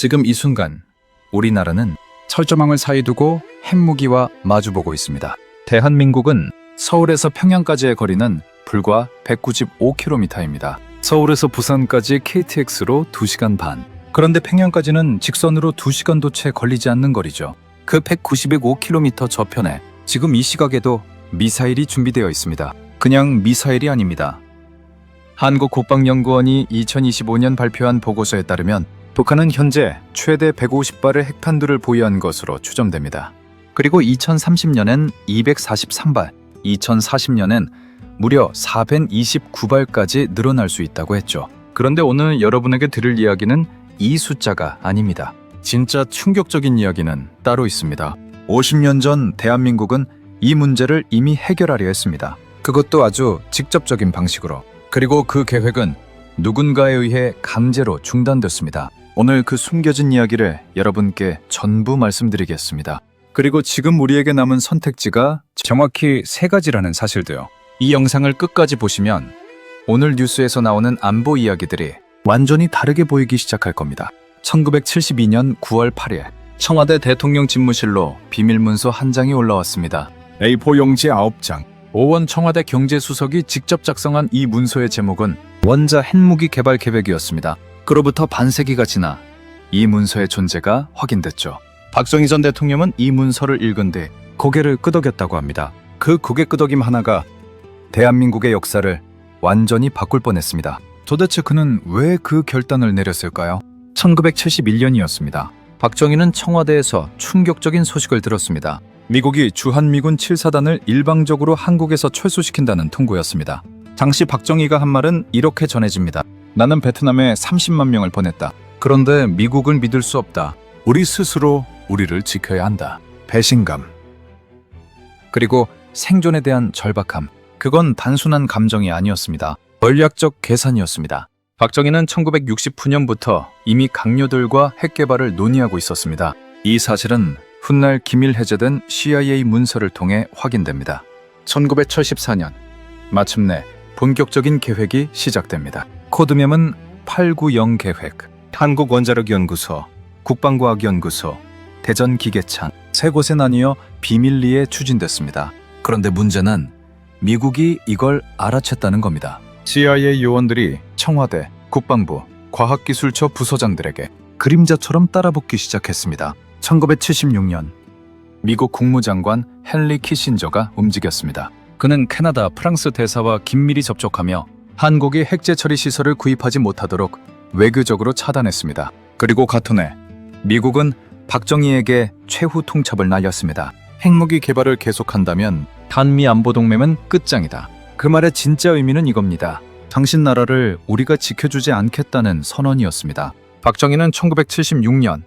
지금 이 순간 우리나라는 철조망을 사이 두고 핵무기와 마주보고 있습니다. 대한민국은 서울에서 평양까지의 거리는 불과 195km입니다. 서울에서 부산까지 KTX로 2시간 반. 그런데 평양까지는 직선으로 2시간도 채 걸리지 않는 거리죠. 그 195km 저편에 지금 이 시각에도 미사일이 준비되어 있습니다. 그냥 미사일이 아닙니다. 한국국방연구원이 2025년 발표한 보고서에 따르면 북한은 현재 최대 150발의 핵탄두를 보유한 것으로 추정됩니다. 그리고 2030년엔 243발, 2040년엔 무려 429발까지 늘어날 수 있다고 했죠. 그런데 오늘 여러분에게 들을 이야기는 이 숫자가 아닙니다. 진짜 충격적인 이야기는 따로 있습니다. 50년 전 대한민국은 이 문제를 이미 해결하려 했습니다. 그것도 아주 직접적인 방식으로. 그리고 그 계획은 누군가에 의해 강제로 중단됐습니다. 오늘 그 숨겨진 이야기를 여러분께 전부 말씀드리겠습니다. 그리고 지금 우리에게 남은 선택지가 정확히 3가지라는 사실도요. 이 영상을 끝까지 보시면 오늘 뉴스에서 나오는 안보 이야기들이 완전히 다르게 보이기 시작할 겁니다. 1972년 9월 8일 청와대 대통령 집무실로 비밀문서 한 장이 올라왔습니다. A4 용지 9장. 오원 청와대 경제수석이 직접 작성한 이 문서의 제목은 원자 핵무기 개발 계획이었습니다. 그로부터 반세기가 지나 이 문서의 존재가 확인됐죠. 박정희 전 대통령은 이 문서를 읽은 뒤 고개를 끄덕였다고 합니다. 그 고개 끄덕임 하나가 대한민국의 역사를 완전히 바꿀 뻔했습니다. 도대체 그는 왜 그 결단을 내렸을까요? 1971년이었습니다. 박정희는 청와대에서 충격적인 소식을 들었습니다. 미국이 주한미군 7사단을 일방적으로 한국에서 철수시킨다는 통보였습니다. 당시 박정희가 한 말은 이렇게 전해집니다. 나는 베트남에 30만 명을 보냈다. 그런데 미국을 믿을 수 없다. 우리 스스로 우리를 지켜야 한다. 배신감. 그리고 생존에 대한 절박함. 그건 단순한 감정이 아니었습니다. 전략적 계산이었습니다. 박정희는 1969년부터 이미 강요들과 핵 개발을 논의하고 있었습니다. 이 사실은 훗날 기밀 해제된 CIA 문서를 통해 확인됩니다. 1974년 마침내 본격적인 계획이 시작됩니다. 코드명은 890 계획. 한국원자력연구소, 국방과학연구소, 대전기계창 3곳에 나뉘어 비밀리에 추진됐습니다. 그런데 문제는 미국이 이걸 알아챘다는 겁니다. CIA 요원들이 청와대, 국방부, 과학기술처 부서장들에게 그림자처럼 따라붙기 시작했습니다. 1976년 미국 국무장관 헨리 키신저가 움직였습니다. 그는 캐나다, 프랑스 대사와 긴밀히 접촉하며 한국이 핵재 처리 시설을 구입하지 못하도록 외교적으로 차단했습니다. 그리고 같은 해 미국은 박정희에게 최후 통첩을 날렸습니다. 핵무기 개발을 계속한다면 한미 안보 동맹은 끝장이다. 그 말의 진짜 의미는 이겁니다. 당신 나라를 우리가 지켜주지 않겠다는 선언이었습니다. 박정희는 1976년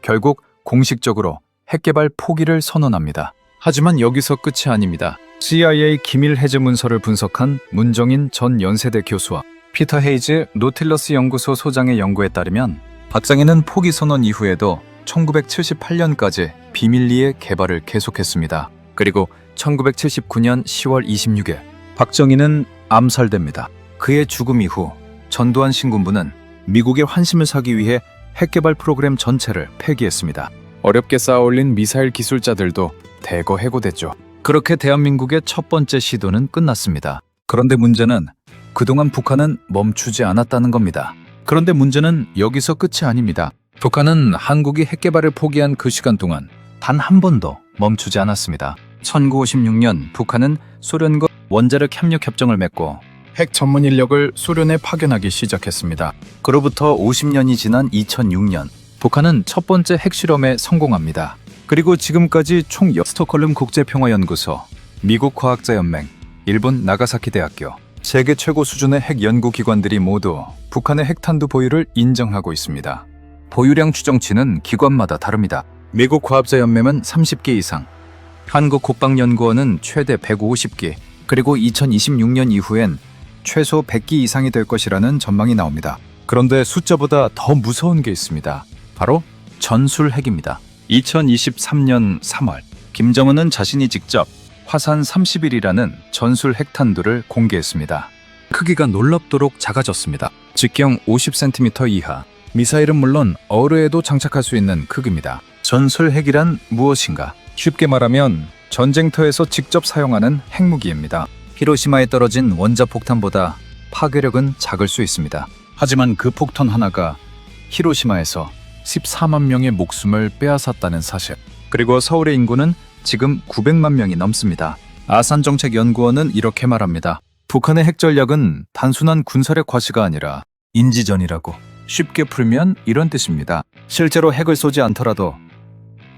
결국 공식적으로 핵개발 포기를 선언합니다. 하지만 여기서 끝이 아닙니다. CIA 기밀 해제 문서를 분석한 문정인 전 연세대 교수와 피터 헤이즈 노틸러스 연구소 소장의 연구에 따르면 박정희는 포기 선언 이후에도 1978년까지 비밀리에 개발을 계속했습니다. 그리고 1979년 10월 26일 박정희는 암살됩니다. 그의 죽음 이후 전두환 신군부는 미국의 환심을 사기 위해 핵개발 프로그램 전체를 폐기했습니다. 어렵게 쌓아올린 미사일 기술자들도 대거 해고됐죠. 그렇게 대한민국의 첫 번째 시도는 끝났습니다. 그런데 문제는 그동안 북한은 멈추지 않았다는 겁니다. 그런데 문제는 여기서 끝이 아닙니다. 북한은 한국이 핵개발을 포기한 그 시간 동안 단 한 번도 멈추지 않았습니다. 1956년 북한은 소련과 원자력 협력 협정을 맺고 핵 전문 인력을 소련에 파견하기 시작했습니다. 그로부터 50년이 지난 2006년 북한은 첫 번째 핵실험에 성공합니다. 그리고 지금까지 총 스톡홀름 국제평화연구소, 미국 과학자연맹, 일본 나가사키 대학교, 세계 최고 수준의 핵 연구기관들이 모두 북한의 핵탄두 보유를 인정하고 있습니다. 보유량 추정치는 기관마다 다릅니다. 미국 과학자연맹은 30개 이상, 한국국방연구원은 최대 150개, 그리고 2026년 이후엔 최소 100기 이상이 될 것이라는 전망이 나옵니다. 그런데 숫자보다 더 무서운 게 있습니다. 바로 전술핵입니다. 2023년 3월 김정은은 자신이 직접 화산 30일이라는 전술 핵탄두를 공개했습니다. 크기가 놀랍도록 작아졌습니다. 직경 50cm 이하, 미사일은 물론 어뢰에도 장착할 수 있는 크기입니다. 전술 핵이란 무엇인가? 쉽게 말하면 전쟁터에서 직접 사용하는 핵무기입니다. 히로시마에 떨어진 원자폭탄보다 파괴력은 작을 수 있습니다. 하지만 그 폭탄 하나가 히로시마에서 14만 명의 목숨을 빼앗았다는 사실. 그리고 서울의 인구는 지금 900만 명이 넘습니다. 아산정책연구원은 이렇게 말합니다. 북한의 핵전략은 단순한 군사력 과시가 아니라 인지전이라고. 쉽게 풀면 이런 뜻입니다. 실제로 핵을 쏘지 않더라도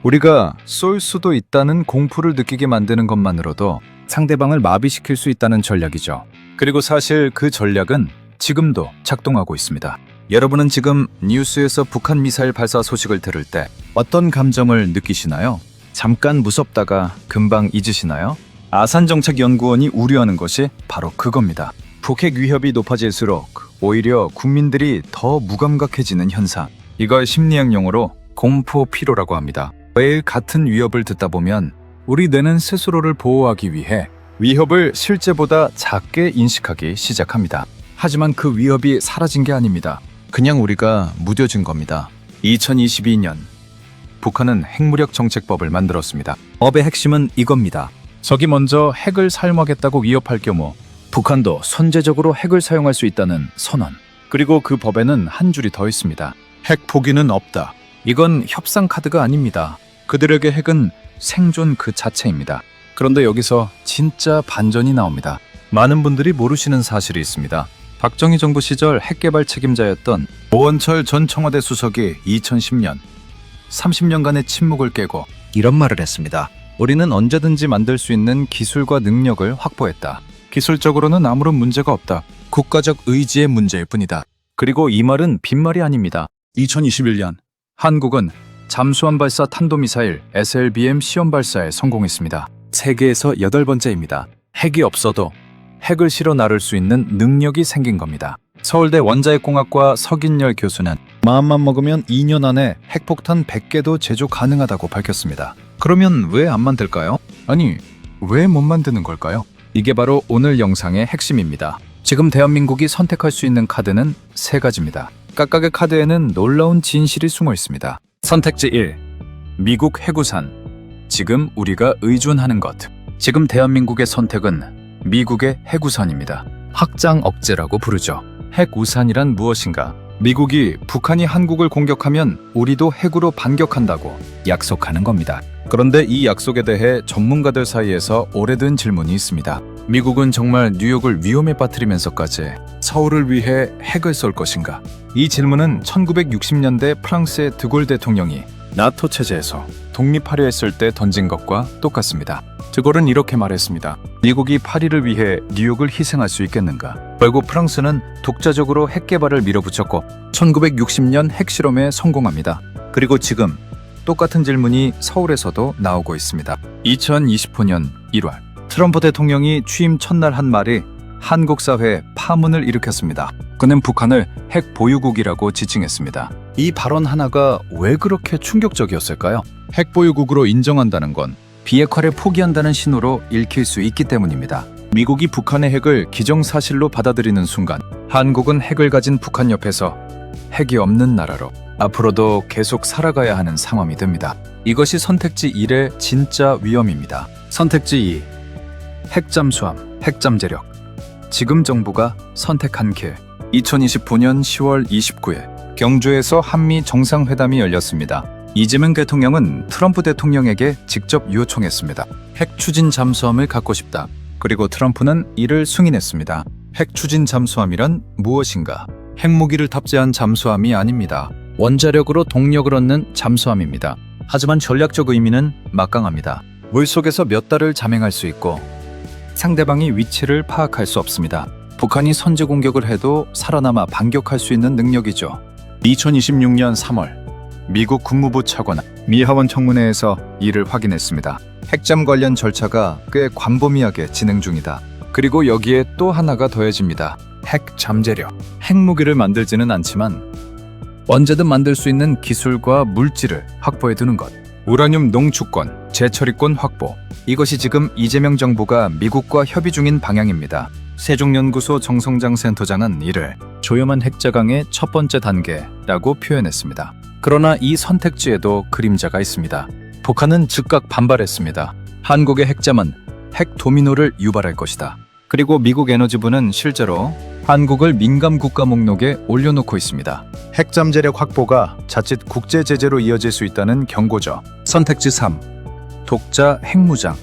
우리가 쏠 수도 있다는 공포를 느끼게 만드는 것만으로도 상대방을 마비시킬 수 있다는 전략이죠. 그리고 사실 그 전략은 지금도 작동하고 있습니다. 여러분은 지금 뉴스에서 북한 미사일 발사 소식을 들을 때 어떤 감정을 느끼시나요? 잠깐 무섭다가 금방 잊으시나요? 아산정책연구원이 우려하는 것이 바로 그겁니다. 북핵 위협이 높아질수록 오히려 국민들이 더 무감각해지는 현상. 이걸 심리학 용어로 공포 피로라고 합니다. 매일 같은 위협을 듣다 보면 우리 뇌는 스스로를 보호하기 위해 위협을 실제보다 작게 인식하기 시작합니다. 하지만 그 위협이 사라진 게 아닙니다. 그냥 우리가 무뎌진 겁니다. 2022년 북한은 핵무력 정책법을 만들었습니다. 법의 핵심은 이겁니다. 적이 먼저 핵을 사용하겠다고 위협할 경우 북한도 선제적으로 핵을 사용할 수 있다는 선언. 그리고 그 법에는 한 줄이 더 있습니다. 핵 포기는 없다. 이건 협상 카드가 아닙니다. 그들에게 핵은 생존 그 자체입니다. 그런데 여기서 진짜 반전이 나옵니다. 많은 분들이 모르시는 사실이 있습니다. 박정희 정부 시절 핵개발 책임자였던 오원철 전 청와대 수석이 2010년 30년간의 침묵을 깨고 이런 말을 했습니다. 우리는 언제든지 만들 수 있는 기술과 능력을 확보했다. 기술적으로는 아무런 문제가 없다. 국가적 의지의 문제일 뿐이다. 그리고 이 말은 빈말이 아닙니다. 2021년 한국은 잠수함 발사 탄도미사일 SLBM 시험 발사에 성공했습니다. 세계에서 8번째입니다. 핵이 없어도 핵을 실어 나를 수 있는 능력이 생긴 겁니다. 서울대 원자핵공학과 석인열 교수는 마음만 먹으면 2년 안에 핵폭탄 100개도 제조 가능하다고 밝혔습니다. 그러면 왜 안 만들까요? 아니, 왜 못 만드는 걸까요? 이게 바로 오늘 영상의 핵심입니다. 지금 대한민국이 선택할 수 있는 카드는 3가지입니다. 각각의 카드에는 놀라운 진실이 숨어 있습니다. 선택지 1. 미국 해구산. 지금 우리가 의존하는 것. 지금 대한민국의 선택은 미국의 해구산입니다. 확장 억제라고 부르죠. 핵우산이란 무엇인가? 미국이 북한이 한국을 공격하면 우리도 핵으로 반격한다고 약속하는 겁니다. 그런데 이 약속에 대해 전문가들 사이에서 오래된 질문이 있습니다. 미국은 정말 뉴욕을 위험에 빠뜨리면서까지 서울을 위해 핵을 쏠 것인가? 이 질문은 1960년대 프랑스의 드골 대통령이 나토 체제에서 독립하려 했을 때 던진 것과 똑같습니다. 드골은 이렇게 말했습니다. 미국이 파리를 위해 뉴욕을 희생할 수 있겠는가? 결국 프랑스는 독자적으로 핵 개발을 밀어붙였고 1960년 핵실험에 성공합니다. 그리고 지금 똑같은 질문이 서울에서도 나오고 있습니다. 2025년 1월 트럼프 대통령이 취임 첫날 한 말이 한국 사회에 파문을 일으켰습니다. 그는 북한을 핵 보유국이라고 지칭했습니다. 이 발언 하나가 왜 그렇게 충격적이었을까요? 핵 보유국으로 인정한다는 건 비핵화를 포기한다는 신호로 읽힐 수 있기 때문입니다. 미국이 북한의 핵을 기정사실로 받아들이는 순간 한국은 핵을 가진 북한 옆에서 핵이 없는 나라로 앞으로도 계속 살아가야 하는 상황이 됩니다. 이것이 선택지 1의 진짜 위험입니다. 선택지 2. 핵잠수함, 핵잠재력. 지금 정부가 선택한 길. 2029년 10월 29일 경주에서 한미 정상회담이 열렸습니다. 이재명 대통령은 트럼프 대통령에게 직접 요청했습니다. 핵 추진 잠수함을 갖고 싶다. 그리고 트럼프는 이를 승인했습니다. 핵 추진 잠수함이란 무엇인가? 핵무기를 탑재한 잠수함이 아닙니다. 원자력으로 동력을 얻는 잠수함입니다. 하지만 전략적 의미는 막강합니다. 물속에서 몇 달을 잠행할 수 있고 상대방이 위치를 파악할 수 없습니다. 북한이 선제 공격을 해도 살아남아 반격할 수 있는 능력이죠. 2026년 3월 미국 국무부 차관은 미 하원 청문회에서 이를 확인했습니다. 핵잠 관련 절차가 꽤 광범위하게 진행 중이다. 그리고 여기에 또 하나가 더해집니다. 핵 잠재력. 핵무기를 만들지는 않지만 언제든 만들 수 있는 기술과 물질을 확보해 두는 것. 우라늄 농축권, 재처리권 확보. 이것이 지금 이재명 정부가 미국과 협의 중인 방향입니다. 세종연구소 정성장 센터장은 이를 조염한 핵자강의 첫 번째 단계라고 표현했습니다. 그러나 이 선택지에도 그림자가 있습니다. 북한은 즉각 반발했습니다. 한국의 핵잠은 핵 도미노를 유발할 것이다. 그리고 미국 에너지부는 실제로 한국을 민감 국가 목록에 올려놓고 있습니다. 핵잠재력 확보가 자칫 국제 제재로 이어질 수 있다는 경고죠. 선택지 3. 독자 핵무장.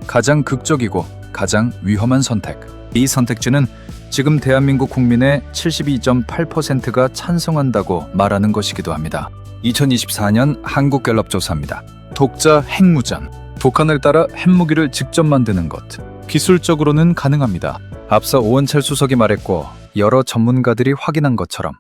가장 극적이고 가장 위험한 선택. 이 선택지는 지금 대한민국 국민의 72.8%가 찬성한다고 말하는 것이기도 합니다. 2024년 한국갤럽조사입니다. 독자 핵무장. 북한을 따라 핵무기를 직접 만드는 것. 기술적으로는 가능합니다. 앞서 오원철 수석이 말했고 여러 전문가들이 확인한 것처럼.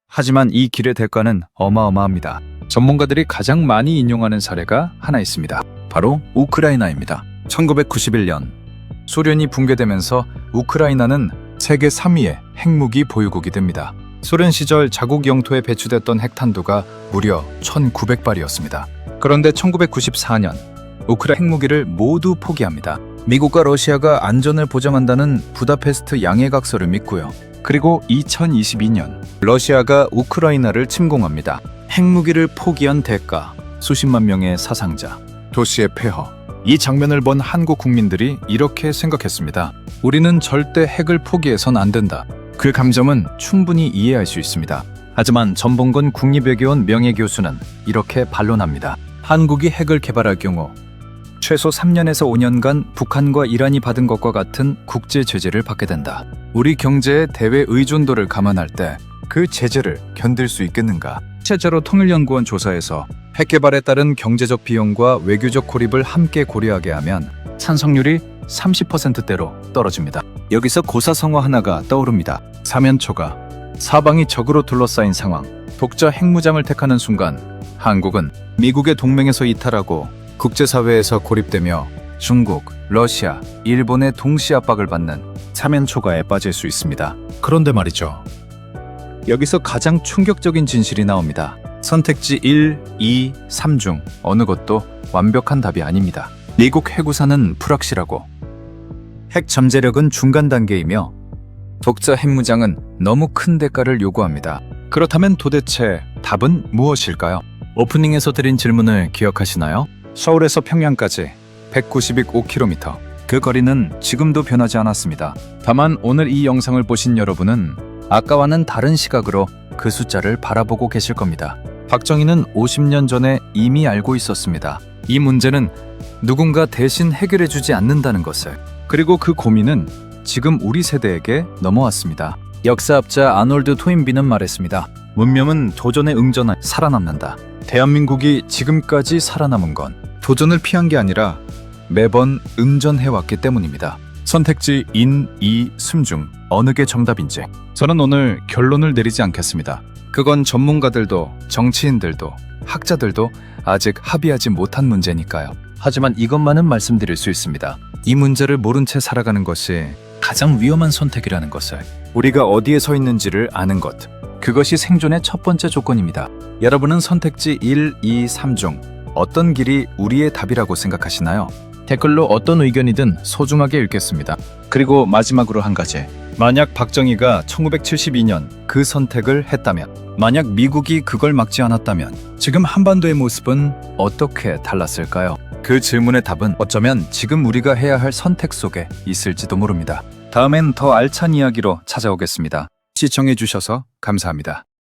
하지만 이 길의 대가는 어마어마합니다. 전문가들이 가장 많이 인용하는 사례가 하나 있습니다. 바로 우크라이나입니다. 1991년 소련이 붕괴되면서 우크라이나는 세계 3위의 핵무기 보유국이 됩니다. 소련 시절 자국 영토에 배치됐던 핵탄두가 무려 1900발이었습니다. 그런데 1994년 우크라이나 핵무기를 모두 포기합니다. 미국과 러시아가 안전을 보장한다는 부다페스트 양해각서를 믿고요. 그리고 2022년 러시아가 우크라이나를 침공합니다. 핵무기를 포기한 대가, 수십만 명의 사상자, 도시의 폐허. 이 장면을 본 한국 국민들이 이렇게 생각했습니다. 우리는 절대 핵을 포기해선 안 된다. 그 감정은 충분히 이해할 수 있습니다. 하지만 전봉건 국립외교원 명예교수는 이렇게 반론합니다. 한국이 핵을 개발할 경우 최소 3년에서 5년간 북한과 이란이 받은 것과 같은 국제 제재를 받게 된다. 우리 경제의 대외 의존도를 감안할 때 그 제재를 견딜 수 있겠는가? 실제로 통일연구원 조사에서 핵 개발에 따른 경제적 비용과 외교적 고립을 함께 고려하게 하면 찬성률이 30%대로 떨어집니다. 여기서 고사성어 하나가 떠오릅니다. 사면초가. 사방이 적으로 둘러싸인 상황. 독자 핵무장을 택하는 순간 한국은 미국의 동맹에서 이탈하고 국제사회에서 고립되며 중국, 러시아, 일본의 동시 압박을 받는 사면초가에 빠질 수 있습니다. 그런데 말이죠. 여기서 가장 충격적인 진실이 나옵니다. 선택지 1, 2, 3 중 어느 것도 완벽한 답이 아닙니다. 미국 핵우산은 불확실하고 핵 잠재력은 중간 단계이며 독자 핵무장은 너무 큰 대가를 요구합니다. 그렇다면 도대체 답은 무엇일까요? 오프닝에서 드린 질문을 기억하시나요? 서울에서 평양까지 192km. 그 거리는 지금도 변하지 않았습니다. 다만 오늘 이 영상을 보신 여러분은 아까와는 다른 시각으로 그 숫자를 바라보고 계실 겁니다. 박정희는 50년 전에 이미 알고 있었습니다. 이 문제는 누군가 대신 해결해주지 않는다는 것을. 그리고 그 고민은 지금 우리 세대에게 넘어왔습니다. 역사학자 아놀드 토인비는 말했습니다. 문명은 도전에 응전해 살아남는다. 대한민국이 지금까지 살아남은 건 도전을 피한 게 아니라 매번 응전해왔기 때문입니다. 선택지 인, 이, 숨 중 어느 게 정답인지 저는 오늘 결론을 내리지 않겠습니다. 그건 전문가들도 정치인들도 학자들도 아직 합의하지 못한 문제니까요. 하지만 이것만은 말씀드릴 수 있습니다. 이 문제를 모른 채 살아가는 것이 가장 위험한 선택이라는 것을. 우리가 어디에 서 있는지를 아는 것. 그것이 생존의 첫 번째 조건입니다. 여러분은 선택지 1, 2, 3 중 어떤 길이 우리의 답이라고 생각하시나요? 댓글로 어떤 의견이든 소중하게 읽겠습니다. 그리고 마지막으로 한 가지. 만약 박정희가 1972년 그 선택을 했다면, 만약 미국이 그걸 막지 않았다면 지금 한반도의 모습은 어떻게 달랐을까요? 그 질문의 답은 어쩌면 지금 우리가 해야 할 선택 속에 있을지도 모릅니다. 다음엔 더 알찬 이야기로 찾아오겠습니다. 시청해주셔서 감사합니다.